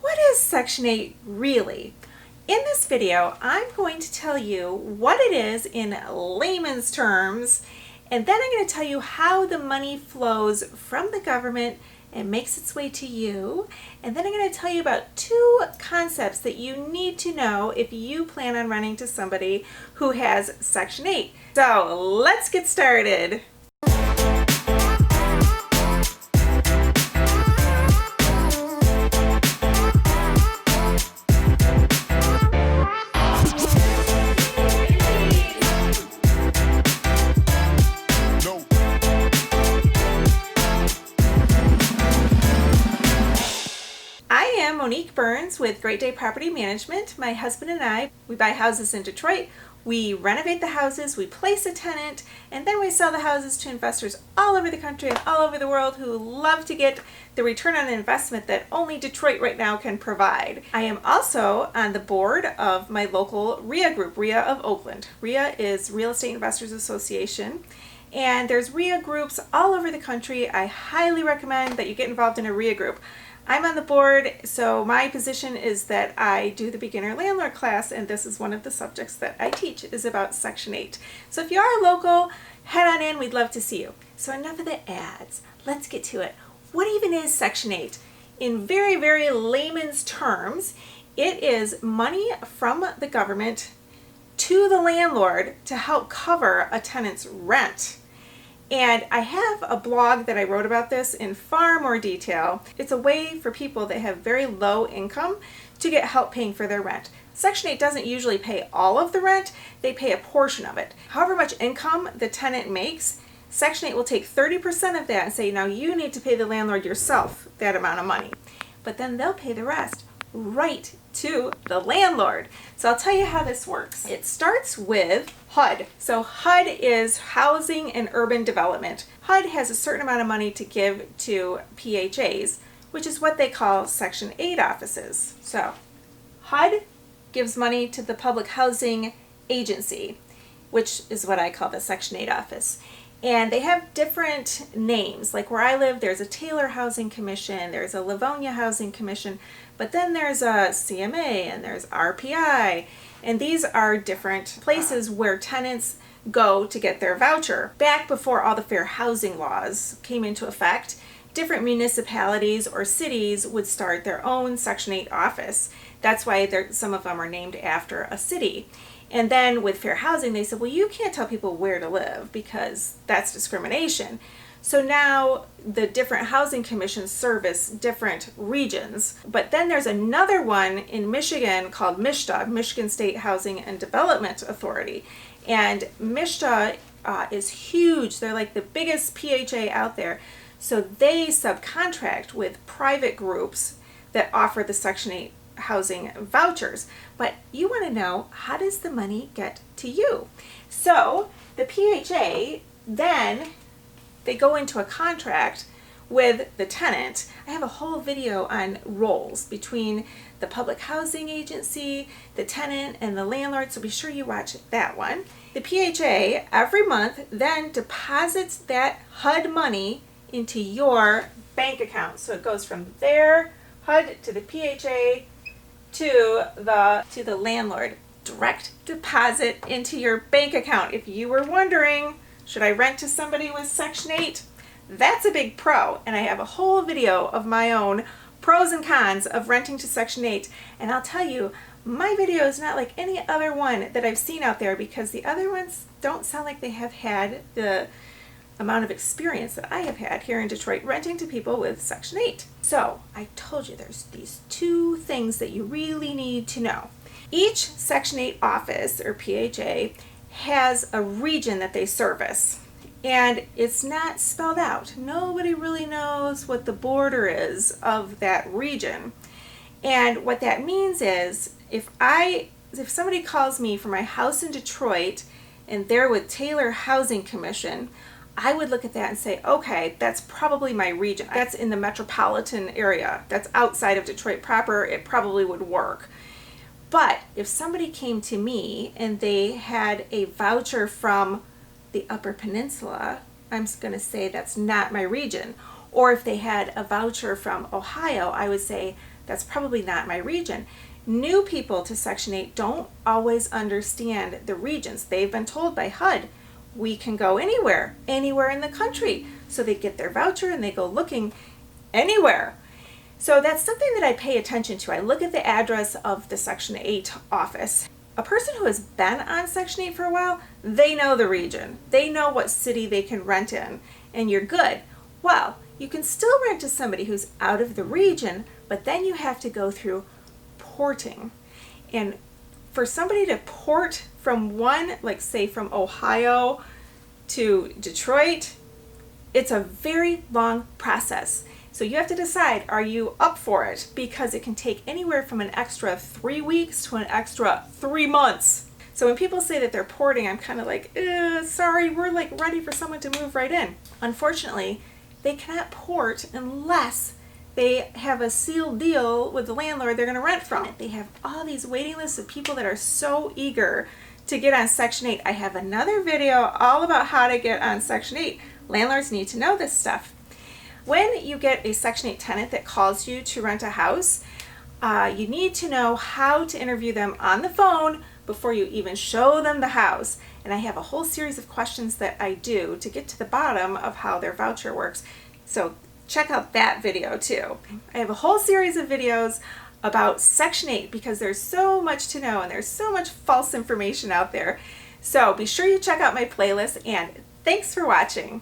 What is Section 8 really? In this video, I'm going to tell you what it is in layman's terms, and then I'm going to tell you how the money flows from the government and makes its way to you. And then I'm going to tell you about two concepts that you need to know if you plan on renting to somebody who has Section 8. So let's get started. Monique Burns with Great Day Property Management. My husband and I, we buy houses in Detroit, we renovate the houses, we place a tenant, and then we sell the houses to investors all over the country and all over the world who love to get the return on investment that only Detroit right now can provide. I am also on the board of my local RIA group, RIA of Oakland. RIA is Real Estate Investors Association. And there's RIA groups all over the country. I highly recommend that you get involved in a RIA group. I'm on the board, so my position is that I do the beginner landlord class, and this is one of the subjects that I teach is about Section 8. So if you are local, head on in, we'd love to see you. So enough of the ads, let's get to it. What even is Section 8? In very, very layman's terms, it is money from the government to the landlord to help cover a tenant's rent. And I have a blog that I wrote about this in far more detail. It's a way for people that have very low income to get help paying for their rent. Section 8 doesn't usually pay all of the rent, they pay a portion of it. However much income the tenant makes, Section 8 will take 30% of that and say, now you need to pay the landlord yourself that amount of money. But then they'll pay the rest right to the landlord. So I'll tell you how this works. It starts with HUD. So HUD is Housing and Urban Development. HUD has a certain amount of money to give to PHAs, which is what they call Section 8 offices. So HUD gives money to the Public Housing Agency, which is what I call the Section 8 office. And they have different names. Like where I live, there's a Taylor Housing Commission, there's a Livonia Housing Commission, but then there's a CMA and there's RPI. And these are different places where tenants go to get their voucher. Back before all the fair housing laws came into effect, different municipalities or cities would start their own Section 8 office. That's why some of them are named after a city. And then with fair housing, they said, well, you can't tell people where to live because that's discrimination. So now the different housing commissions service different regions. But then there's another one in Michigan called MSHDA, Michigan State Housing and Development Authority. And MSHDA is huge. They're like the biggest PHA out there. So they subcontract with private groups that offer the Section 8 housing vouchers. But you want to know, how does the money get to you? So the PHA, then they go into a contract with the tenant. I have a whole video on roles between the Public Housing Agency, the tenant, and the landlord, so be sure you watch that one. The PHA every month then deposits that HUD money into your bank account. So it goes from their HUD to the PHA to the landlord. Direct deposit into your bank account. If you were wondering, should I rent to somebody with Section 8? That's a big pro, and I have a whole video of my own pros and cons of renting to Section 8, and I'll tell you, my video is not like any other one that I've seen out there because the other ones don't sound like they have had the amount of experience that I have had here in Detroit renting to people with Section 8. So I told you there's these two things that you really need to know. Each Section 8 office or PHA has a region that they service, and it's not spelled out. Nobody really knows what the border is of that region. And what that means is if somebody calls me for my house in Detroit and they're with Taylor Housing Commission, I would look at that and say, okay, that's probably my region. That's in the metropolitan area. That's outside of Detroit proper. It probably would work. But if somebody came to me and they had a voucher from the Upper Peninsula, I'm going to say that's not my region. Or if they had a voucher from Ohio, I would say that's probably not my region. New people to Section 8 don't always understand the regions. They've been told by HUD, we can go anywhere in the country. So they get their voucher and they go looking anywhere. So that's something that I pay attention to. I look at the address of the Section 8 office. A person who has been on Section 8 for a while, they know the region. They know what city they can rent in, and you're good. Well, you can still rent to somebody who's out of the region, but then you have to go through porting. And for somebody to port from one, like say from Ohio to Detroit, it's a very long process. So you have to decide, are you up for it? Because it can take anywhere from an extra 3 weeks to an extra 3 months. So when people say that they're porting, I'm kind of like, sorry, we're like ready for someone to move right in. Unfortunately, they cannot port unless they have a sealed deal with the landlord they're going to rent from. They have all these waiting lists of people that are so eager to get on Section 8. I have another video all about how to get on Section 8. Landlords need to know this stuff. When you get a Section 8 tenant that calls you to rent a house, you need to know how to interview them on the phone before you even show them the house. And I have a whole series of questions that I do to get to the bottom of how their voucher works. So check out that video too. I have a whole series of videos about Section 8 because there's so much to know and there's so much false information out there. So be sure you check out my playlist, and thanks for watching.